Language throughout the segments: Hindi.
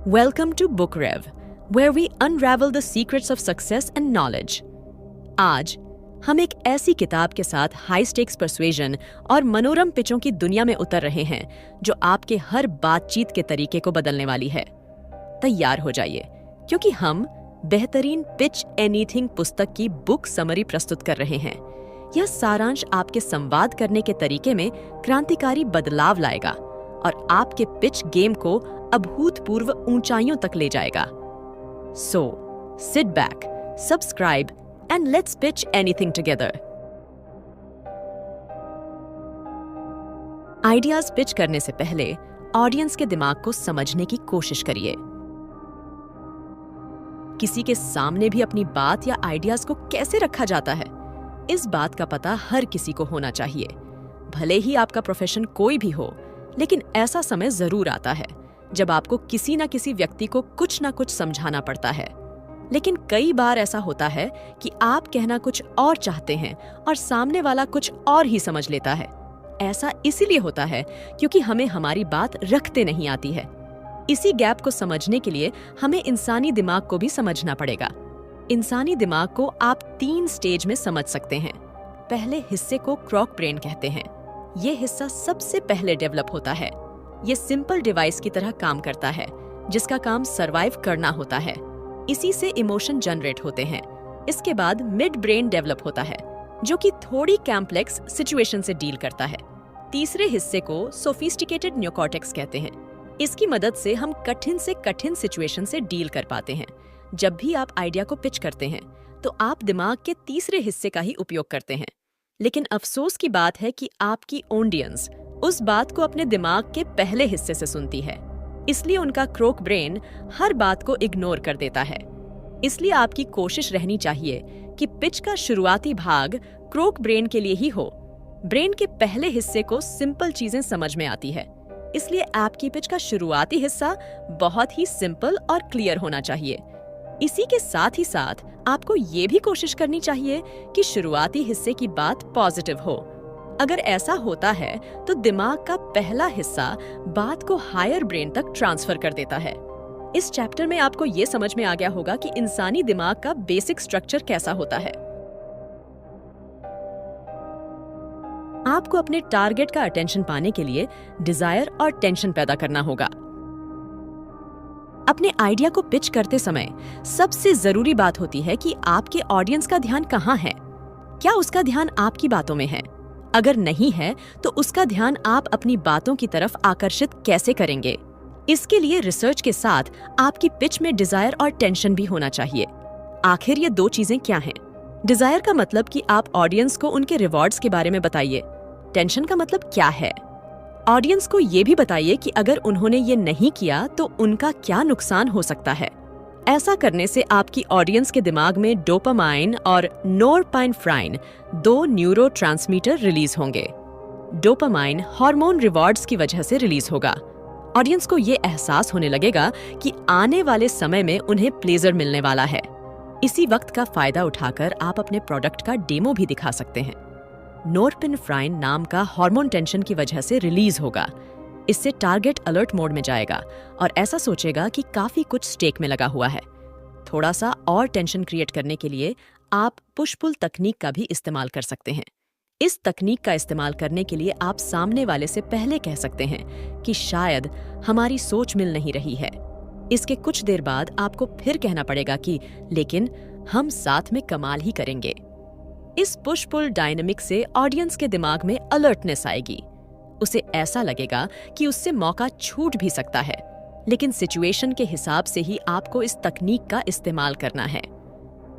Welcome to Book Rev, where we unravel the secrets of success and knowledge. आज हम एक ऐसी किताब के साथ हाई स्टेक्स पर्सुएजन और मनोरम पिचों की दुनिया में उतर रहे हैं जो आपके हर बातचीत के तरीके को बदलने वाली है। तैयार हो जाइए, क्योंकि हम बेहतरीन पिच एनीथिंग पुस्तक की बुक समरी प्रस्तुत कर रहे हैं। यह सारांश आपके संवाद करने के तरीके में क्रांतिकारी बदलाव लाएगा और आपके पिच गेम को अभूतपूर्व ऊंचाइयों तक ले जाएगा। So, sit back, subscribe, and let's pitch anything together. Ideas pitch करने से पहले ऑडियंस के दिमाग को समझने की कोशिश करिए। किसी के सामने भी अपनी बात या आइडियाज को कैसे रखा जाता है, इस बात का पता हर किसी को होना चाहिए। भले ही आपका प्रोफेशन कोई भी हो, लेकिन ऐसा समय जरूर आता है जब आपको किसी न किसी व्यक्ति को कुछ न कुछ समझाना पड़ता है। लेकिन कई बार ऐसा होता है कि आप कहना कुछ और चाहते हैं और सामने वाला कुछ और ही समझ लेता है। ऐसा इसीलिए होता है क्योंकि हमें हमारी बात रखते नहीं आती है। इसी गैप को समझने के लिए हमें इंसानी दिमाग को भी समझना पड़ेगा। इंसानी दिमाग को आप 3 स्टेज में समझ सकते हैं। पहले हिस्से को क्रॉक ब्रेन कहते हैं। ये हिस्सा सबसे पहले डेवलप होता है। ये सिंपल डिवाइस की तरह काम करता है, जिसका काम सरवाइव करना होता है। इसी से इमोशन जनरेट होते हैं। इसके बाद मिड ब्रेन डेवलप होता है, जो कि थोड़ी कॉम्प्लेक्स सिचुएशन से डील करता है। तीसरे हिस्से को सोफिस्टिकेटेड न्योकॉर्टेक्स कहते हैं। इसकी मदद से हम कठिन से कठिन सिचुएशन से डील कर पाते हैं। जब भी आप आइडिया को पिच करते हैं, तो आप दिमाग के तीसरे हिस्से का ही उपयोग करते हैं। लेकिन अफसोस की बात है कि आपकी ऑडियंस उस बात को अपने दिमाग के पहले हिस्से से सुनती है, इसलिए उनका क्रॉक ब्रेन हर बात को इग्नोर कर देता है। इसलिए आपकी कोशिश रहनी चाहिए कि पिच का शुरुआती भाग क्रॉक ब्रेन के लिए ही हो। ब्रेन के पहले हिस्से को सिंपल चीजें समझ में आती है, इसलिए आपकी पिच का शुरुआती हिस्सा बहुत ही सिंपल और क्लियर होना चाहिए। इसी के साथ ही साथ आपको ये भी कोशिश करनी चाहिए कि शुरुआती हिस्से की बात पॉजिटिव हो। अगर ऐसा होता है तो दिमाग का पहला हिस्सा बात को हायर ब्रेन तक ट्रांसफर कर देता है। इस चैप्टर में आपको ये समझ में आ गया होगा कि इंसानी दिमाग का बेसिक स्ट्रक्चर कैसा होता है। आपको अपने टारगेट का अटेंशन पाने के लिए डिजायर और टेंशन पैदा करना होगा। अपने आइडिया को पिच करते समय सबसे जरूरी बात होती है कि आपके ऑडियंस का ध्यान कहाँ है। क्या उसका ध्यान आपकी बातों में है? अगर नहीं है, तो उसका ध्यान आप अपनी बातों की तरफ आकर्षित कैसे करेंगे? इसके लिए रिसर्च के साथ आपकी पिच में डिजायर और टेंशन भी होना चाहिए। आखिर ये 2 चीजें क्या हैं? डिजायर का मतलब कि आप ऑडियंस को उनके रिवॉर्ड्स के बारे में बताइए। टेंशन का मतलब क्या है? ऑडियंस को ये भी बताइए कि अगर उन्होंने ये नहीं किया तो उनका क्या नुकसान हो सकता है। ऐसा करने से आपकी ऑडियंस के दिमाग में डोपामाइन और नोरपाइनेफ्राइन 2 न्यूरोट्रांसमीटर रिलीज होंगे। डोपामाइन हार्मोन रिवॉर्ड्स की वजह से रिलीज होगा। ऑडियंस को ये एहसास होने लगेगा कि आने वाले समय में उन्हें प्लेजर मिलने वाला है। इसी वक्त का फायदा उठाकर आप अपने प्रोडक्ट का डेमो भी दिखा सकते हैं। नोरपिनेफ्राइन नाम का हार्मोन टेंशन की वजह से रिलीज होगा। इससे टारगेट अलर्ट मोड में जाएगा और ऐसा सोचेगा कि काफी कुछ स्टेक में लगा हुआ है। थोड़ा सा और टेंशन क्रिएट करने के लिए आप पुश पुल तकनीक का भी इस्तेमाल कर सकते हैं। इस तकनीक का इस्तेमाल करने के लिए आप सामने वाले से पहले कह सकते हैं कि शायद हमारी सोच मिल नहीं रही है। इसके कुछ देर बाद आपको फिर कहना पड़ेगा कि लेकिन हम साथ में कमाल ही करेंगे। इस पुश पुल डायनामिक से ऑडियंस के दिमाग में अलर्टनेस आएगी। उसे ऐसा लगेगा कि उससे मौका छूट भी सकता है, लेकिन सिचुएशन के हिसाब से ही आपको इस तकनीक का इस्तेमाल करना है।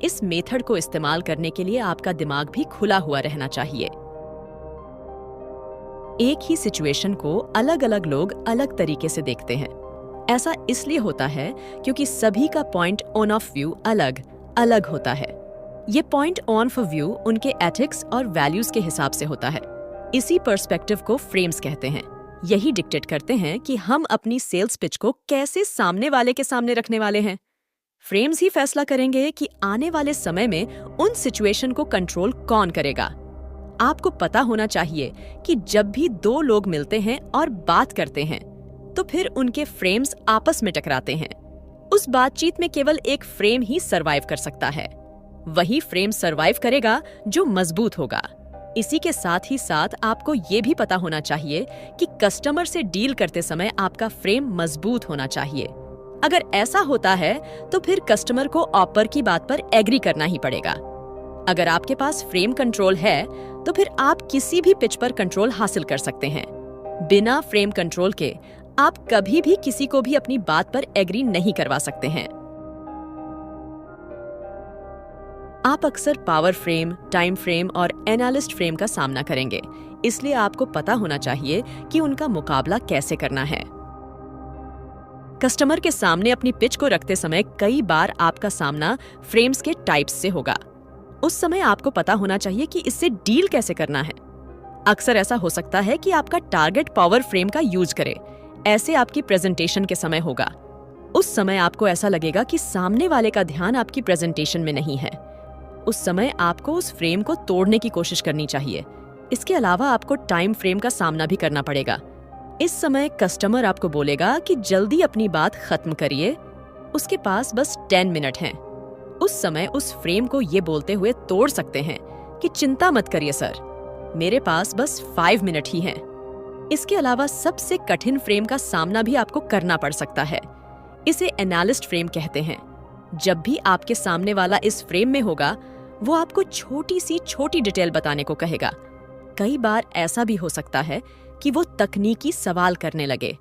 इस मेथड को इस्तेमाल करने के लिए आपका दिमाग भी खुला हुआ रहना चाहिए। एक ही सिचुएशन को अलग अलग लोग अलग तरीके से देखते हैं। ऐसा इसलिए होता है क्योंकि सभी का पॉइंट ऑन ऑफ व्यू अलग अलग होता है। ये पॉइंट ऑन ऑफ व्यू उनके एथिक्स और वैल्यूज के हिसाब से होता है। इसी पर्सपेक्टिव को फ्रेम्स कहते हैं। यही डिक्टेट करते हैं कि हम अपनी सेल्स पिच को कैसे सामने वाले के सामने रखने वाले हैं। फ्रेम्स ही फैसला करेंगे कि आने वाले समय में उन सिचुएशन को कंट्रोल कौन करेगा। आपको पता होना चाहिए कि जब भी 2 लोग मिलते हैं और बात करते हैं, तो फिर उनके फ्रेम्स आपस में टकराते हैं। उस बातचीत में केवल एक फ्रेम ही सरवाइव कर सकता है। वही फ्रेम सरवाइव करेगा जो मजबूत होगा। इसी के साथ ही साथ आपको ये भी पता होना चाहिए कि कस्टमर से डील करते समय आपका फ्रेम मजबूत होना चाहिए। अगर ऐसा होता है तो फिर कस्टमर को ऑफर की बात पर एग्री करना ही पड़ेगा। अगर आपके पास फ्रेम कंट्रोल है तो फिर आप किसी भी पिच पर कंट्रोल हासिल कर सकते हैं। बिना फ्रेम कंट्रोल के आप कभी भी किसी को भी अपनी बात पर एग्री नहीं करवा सकते हैं। आप अक्सर पावर फ्रेम, टाइम फ्रेम और एनालिस्ट फ्रेम का सामना करेंगे, इसलिए आपको पता होना चाहिए कि उनका मुकाबला कैसे करना है। कस्टमर के सामने अपनी पिच को रखते समय कई बार आपका सामना फ्रेम्स के टाइप्स से होगा। उस समय आपको पता होना चाहिए कि इससे डील कैसे करना है। अक्सर ऐसा हो सकता है कि आपका टारगेट पावर फ्रेम का यूज करे। ऐसे आपकी प्रेजेंटेशन के समय होगा। उस समय आपको ऐसा लगेगा कि सामने वाले का ध्यान आपकी प्रेजेंटेशन में नहीं है। उस समय आपको उस फ्रेम को तोड़ने की कोशिश करनी चाहिए। इसके अलावा आपको टाइम फ्रेम का सामना भी करना पड़ेगा। इस समय कस्टमर आपको बोलेगा कि जल्दी अपनी बात खत्म करिए, उसके पास बस 10 मिनट हैं। उस समय उस फ्रेम को ये बोलते हुए तोड़ सकते हैं कि चिंता मत करिए सर, मेरे पास बस 5 मिनट ही हैं। इसके अलावा सबसे कठिन फ्रेम का सामना भी आपको करना पड़ सकता है। इसे एनालिस्ट फ्रेम कहते हैं। जब भी आपके सामने वाला इस फ्रेम में होगा, वो आपको छोटी डिटेल बताने को कहेगा। कई बार ऐसा भी हो सकता है कि वो तकनीकी सवाल करने लगे।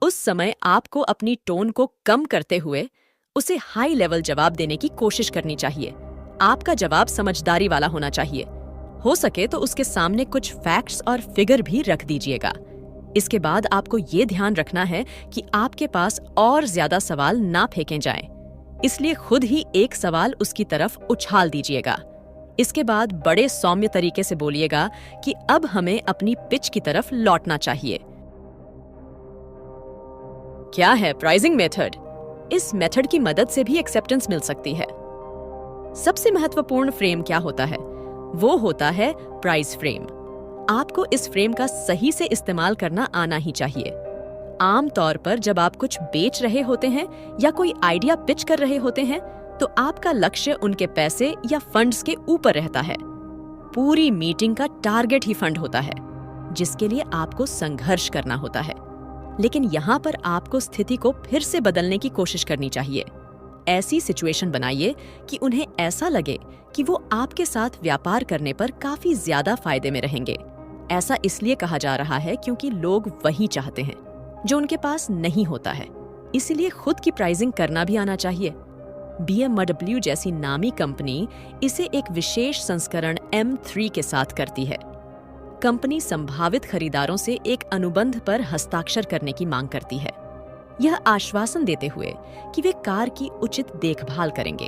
उस समय आपको अपनी टोन को कम करते हुए उसे हाई लेवल जवाब देने की कोशिश करनी चाहिए। आपका जवाब समझदारी वाला होना चाहिए। हो सके तो उसके सामने कुछ फैक्ट्स और फिगर भी रख दीजिएगा। इसके बाद आपको ये ध्यान रखना है कि आपके पास और ज्यादा सवाल ना फेंके जाएं। इसलिए खुद ही एक सवाल उसकी तरफ उछाल दीजिएगा। इसके बाद बड़े सौम्य तरीके से बोलिएगा कि अब हमें अपनी पिच की तरफ लौटना चाहिए। क्या है प्राइसिंग मेथड? इस मेथड की मदद से भी एक्सेप्टेंस मिल सकती है। सबसे महत्वपूर्ण फ्रेम क्या होता है? वो होता है प्राइस फ्रेम। आपको इस फ्रेम का सही से इस्तेमाल करना आना ही चाहिए। आम तौर पर जब आप कुछ बेच रहे होते हैं या कोई आइडिया पिच कर रहे होते हैं, तो आपका लक्ष्य उनके पैसे या फंड्स के ऊपर रहता है। पूरी मीटिंग का टारगेट ही फंड होता है, जिसके लिए आपको संघर्ष करना होता है। लेकिन यहाँ पर आपको स्थिति को फिर से बदलने की कोशिश करनी चाहिए। ऐसी सिचुएशन बनाइए कि उन्हें ऐसा लगे कि वो आपके साथ व्यापार करने पर काफी ज्यादा फायदे में रहेंगे। ऐसा इसलिए कहा जा रहा है क्योंकि लोग वही चाहते हैं जो उनके पास नहीं होता है। इसलिए खुद की प्राइसिंग करना भी आना चाहिए। BMW जैसी नामी कंपनी इसे एक विशेष संस्करण M3 के साथ करती है। कंपनी संभावित खरीदारों से एक अनुबंध पर हस्ताक्षर करने की मांग करती है, यह आश्वासन देते हुए कि वे कार की उचित देखभाल करेंगे,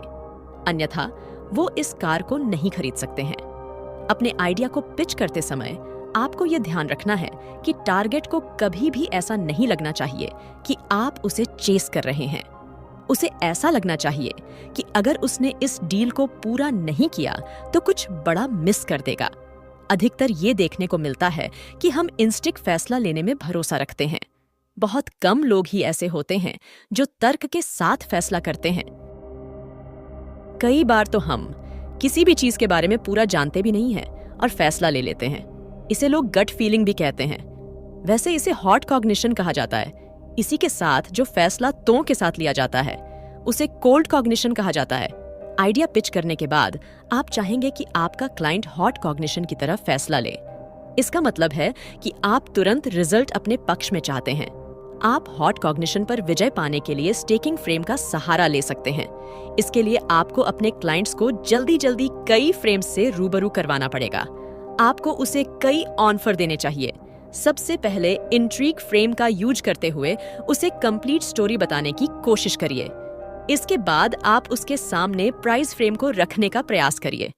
अन्यथा वो इस कार को नहीं खरीद सकते हैं। अपने आइडिया को पिच करते समय आपको यह ध्यान रखना है कि टारगेट को कभी भी ऐसा नहीं लगना चाहिए कि आप उसे चेस कर रहे हैं। उसे ऐसा लगना चाहिए कि अगर उसने इस डील को पूरा नहीं किया तो कुछ बड़ा मिस कर देगा। अधिकतर ये देखने को मिलता है कि हम इंस्टिंक्ट फैसला लेने में भरोसा रखते हैं। बहुत कम लोग ही ऐसे होते हैं जो तर्क के साथ फैसला करते हैं। कई बार तो हम किसी भी चीज के बारे में पूरा जानते भी नहीं हैं और फैसला ले लेते हैं। इसे लोग गट फीलिंग भी कहते हैं। वैसे इसे हॉट कॉग्निशन कहा जाता है। इसी के साथ जो फैसला तों के साथ लिया जाता है उसे कोल्ड कॉग्निशन कहा जाता है। आइडिया पिच करने के बाद आप चाहेंगे कि आपका क्लाइंट हॉट कॉग्निशन की तरफ फैसला ले। इसका मतलब है कि आप तुरंत रिजल्ट अपने पक्ष में चाहते हैं। आप हॉट कॉग्निशन पर विजय पाने के लिए स्टेकिंग फ्रेम का सहारा ले सकते हैं। इसके लिए आपको अपने क्लाइंट्स को जल्दी जल्दी कई फ्रेम्स से रूबरू करवाना पड़ेगा। आपको उसे कई ऑफर देने चाहिए। सबसे पहले इंट्रीग फ्रेम का यूज करते हुए उसे कंप्लीट स्टोरी बताने की कोशिश करिए। इसके बाद आप उसके सामने प्राइस फ्रेम को रखने का प्रयास करिए।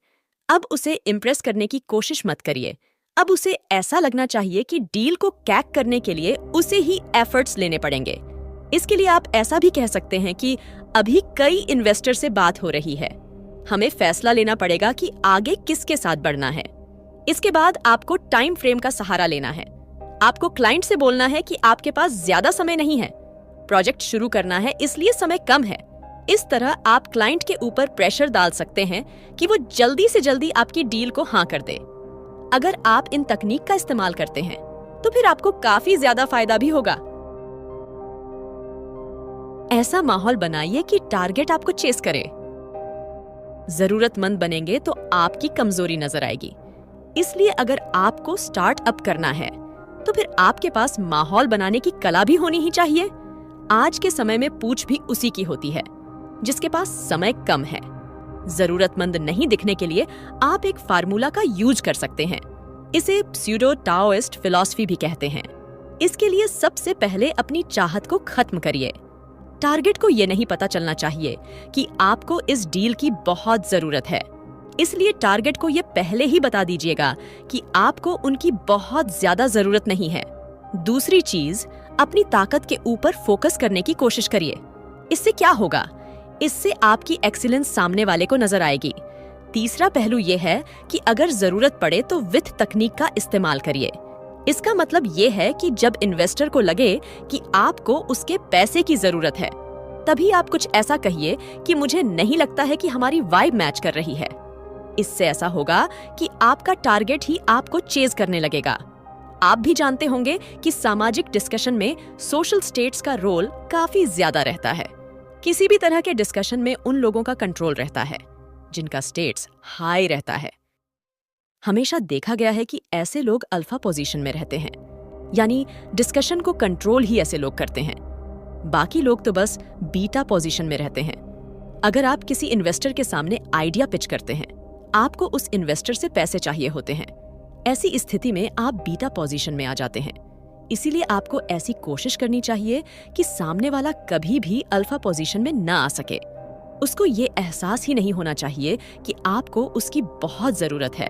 अब उसे इम्प्रेस करने की कोशिश मत करिए। अब उसे ऐसा लगना चाहिए कि डील को कैक करने के लिए उसे ही एफर्ट्स लेने पड़ेंगे। इसके लिए आप ऐसा भी कह सकते हैं कि अभी कई इन्वेस्टर से बात हो रही है, हमें फैसला लेना पड़ेगा कि आगे किसके साथ बढ़ना है। इसके बाद आपको टाइम फ्रेम का सहारा लेना है। आपको क्लाइंट से बोलना है कि आपके पास ज्यादा समय नहीं है, प्रोजेक्ट शुरू करना है इसलिए समय कम है। इस तरह आप क्लाइंट के ऊपर प्रेशर डाल सकते हैं कि वो जल्दी से जल्दी आपकी डील को हाँ कर दे। अगर आप इन तकनीक का इस्तेमाल करते हैं तो फिर आपको काफी ज्यादा फायदा भी होगा। ऐसा माहौल बनाइए कि टारगेट आपको चेस करे। जरूरतमंद बनेंगे तो आपकी कमजोरी नजर आएगी। इसलिए अगर आपको स्टार्टअप करना है तो फिर आपके पास माहौल बनाने की कला भी होनी ही चाहिए। आज के समय में पूछ भी उसी की होती है जिसके पास समय कम है। जरूरतमंद नहीं दिखने के लिए आप एक फार्मूला का यूज कर सकते हैं। इसे स्यूडो टाओइस्ट फिलॉसफी भी कहते हैं। इसके लिए सबसे पहले अपनी चाहत को खत्म करिए। टारगेट को यह नहीं पता चलना चाहिए कि आपको इस डील की बहुत जरूरत है, इसलिए टारगेट को यह पहले ही बता दीजिएगा कि आपको उनकी बहुत ज्यादा जरूरत नहीं है। दूसरी चीज, अपनी ताकत के ऊपर फोकस करने की कोशिश करिए। इससे क्या होगा? इससे आपकी एक्सीलेंस सामने वाले को नजर आएगी। तीसरा पहलू यह है कि अगर जरूरत पड़े तो वित्त तकनीक का इस्तेमाल करिए। इसका मतलब ये है कि जब इन्वेस्टर को लगे कि आपको उसके पैसे की जरूरत है, तभी आप कुछ ऐसा कहिए कि मुझे नहीं लगता है कि हमारी वाइब मैच कर रही है। इससे ऐसा होगा कि आपका टारगेट ही आपको चेज करने लगेगा। आप भी जानते होंगे कि सामाजिक डिस्कशन में सोशल स्टेट्स का रोल काफी ज्यादा रहता है। किसी भी तरह के डिस्कशन में उन लोगों का कंट्रोल रहता है जिनका स्टेट्स हाई रहता है। हमेशा देखा गया है कि ऐसे लोग अल्फा पोजीशन में रहते हैं, यानी डिस्कशन को कंट्रोल ही ऐसे लोग करते हैं। बाकी लोग तो बस बीटा पोजीशन में रहते हैं। अगर आप किसी इन्वेस्टर के सामने आइडिया पिच करते हैं, आपको उस इन्वेस्टर से पैसे चाहिए होते हैं। ऐसी स्थिति में आप बीटा पोजीशन में आ जाते हैं। इसीलिए आपको ऐसी कोशिश करनी चाहिए कि सामने वाला कभी भी अल्फा पोजीशन में ना आ सके। उसको ये एहसास ही नहीं होना चाहिए कि आपको उसकी बहुत जरूरत है।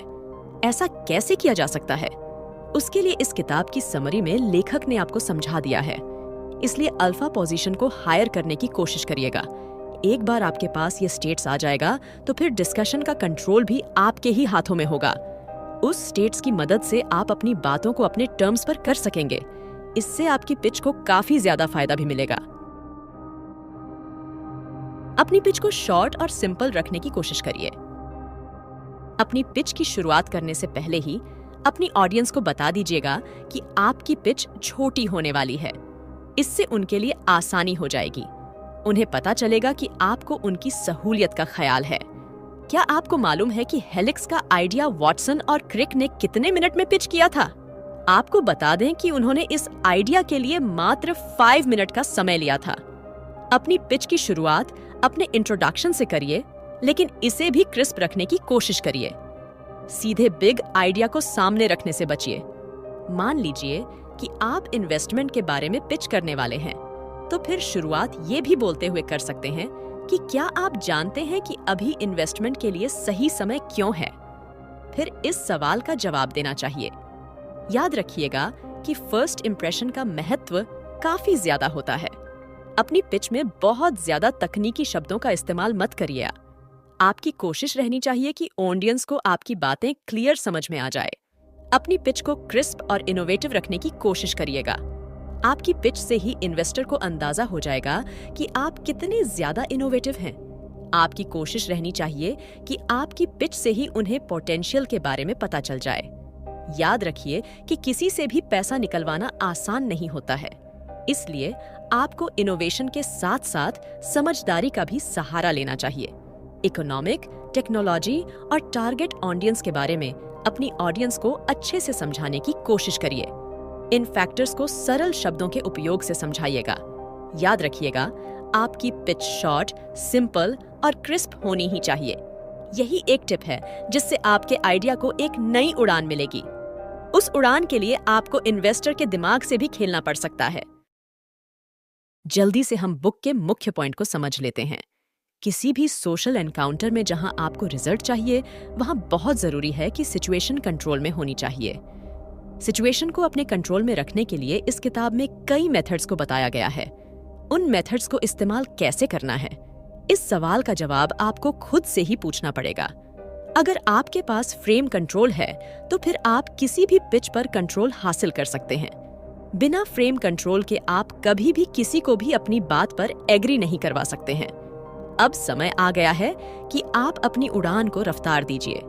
ऐसा कैसे किया जा सकता है? उसके लिए इस किताब की समरी में लेखक ने आपको समझा दिया है। इसलिए अल्फा पोजीशन को हायर करने की कोशिश करिएगा। एक बार आपके पास ये स्टेट्स आ जाएगा तो फिर डिस्कशन का कंट्रोल भी आपके ही हाथों में होगा। उस स्टेट्स की मदद से आप अपनी बातों को अपने टर्म्स पर कर सकेंगे। इससे आपकी पिच को काफी ज्यादा फायदा भी मिलेगा। अपनी पिच को शॉर्ट और सिंपल रखने की कोशिश करिए। अपनी पिच की शुरुआत करने से पहले ही अपनी ऑडियंस को बता दीजिएगा कि आपकी पिच छोटी होने वाली है। इससे उनके लिए आसानी हो जाएगी। उन्हें पता चलेगा कि आपको उनकी सहूलियत का ख्याल है। क्या आपको मालूम है कि हेलिक्स का आइडिया वॉटसन और क्रिक ने कितने मिनट में पिच किया था? आपको बता दें कि उन्होंने इस आइडिया के लिए मात्र 5 मिनट का समय लिया था। अपनी पिच की शुरुआत अपने इंट्रोडक्शन से करिए, लेकिन इसे भी क्रिस्प रखने की कोशिश करिए। सीधे बिग आइडिया को सामने रखने से बचिए। मान लीजिए कि आप इन्वेस्टमेंट के बारे में पिच करने वाले हैं, तो फिर शुरुआत ये भी बोलते हुए कर सकते हैं कि क्या आप जानते हैं कि अभी इन्वेस्टमेंट के लिए सही समय क्यों है? फिर इस सवाल का जवाब देना चाहिए। याद रखिएगा कि फर्स्ट इंप्रेशन का महत्व काफी ज्यादा होता है। अपनी पिच में बहुत ज्यादा तकनीकी शब्दों का इस्तेमाल मत करिए। आपकी कोशिश रहनी चाहिए कि ऑडियंस को आपकी बातें क्लियर समझ में आ जाए। अपनी पिच को क्रिस्प और इनोवेटिव रखने की कोशिश करिएगा। आपकी पिच से ही इन्वेस्टर को अंदाजा हो जाएगा कि आप कितने ज्यादा इनोवेटिव हैं। आपकी कोशिश रहनी चाहिए कि आपकी पिच से ही उन्हें पोटेंशियल के बारे में पता चल जाए। याद रखिए कि किसी से भी पैसा निकलवाना आसान नहीं होता है, इसलिए आपको इनोवेशन के साथ साथ समझदारी का भी सहारा लेना चाहिए। इकोनॉमिक, टेक्नोलॉजी और टारगेट ऑडियंस के बारे में अपनी ऑडियंस को अच्छे से समझाने की कोशिश करिए। इन फैक्टर्स को सरल शब्दों के उपयोग से समझाइएगा। याद रखिएगा, आपकी पिच शॉर्ट, सिंपल और क्रिस्प होनी ही चाहिए। यही एक टिप है जिससे आपके आइडिया को एक नई उड़ान मिलेगी। उस उड़ान के लिए आपको इन्वेस्टर के दिमाग से भी खेलना पड़ सकता है। जल्दी से हम बुक के मुख्य पॉइंट को समझ लेते हैं। किसी भी सोशल एनकाउंटर में जहां आपको रिजल्ट चाहिए, वहां बहुत जरूरी है कि सिचुएशन कंट्रोल में होनी चाहिए। सिचुएशन को अपने कंट्रोल में रखने के लिए इस किताब में कई मेथड्स को बताया गया है। उन मेथड्स को इस्तेमाल कैसे करना है, इस सवाल का जवाब आपको खुद से ही पूछना पड़ेगा। अगर आपके पास फ्रेम कंट्रोल है तो फिर आप किसी भी पिच पर कंट्रोल हासिल कर सकते हैं। बिना फ्रेम कंट्रोल के आप कभी भी किसी को भी अपनी बात पर एग्री नहीं करवा सकते हैं। अब समय आ गया है कि आप अपनी उड़ान को रफ्तार दीजिए।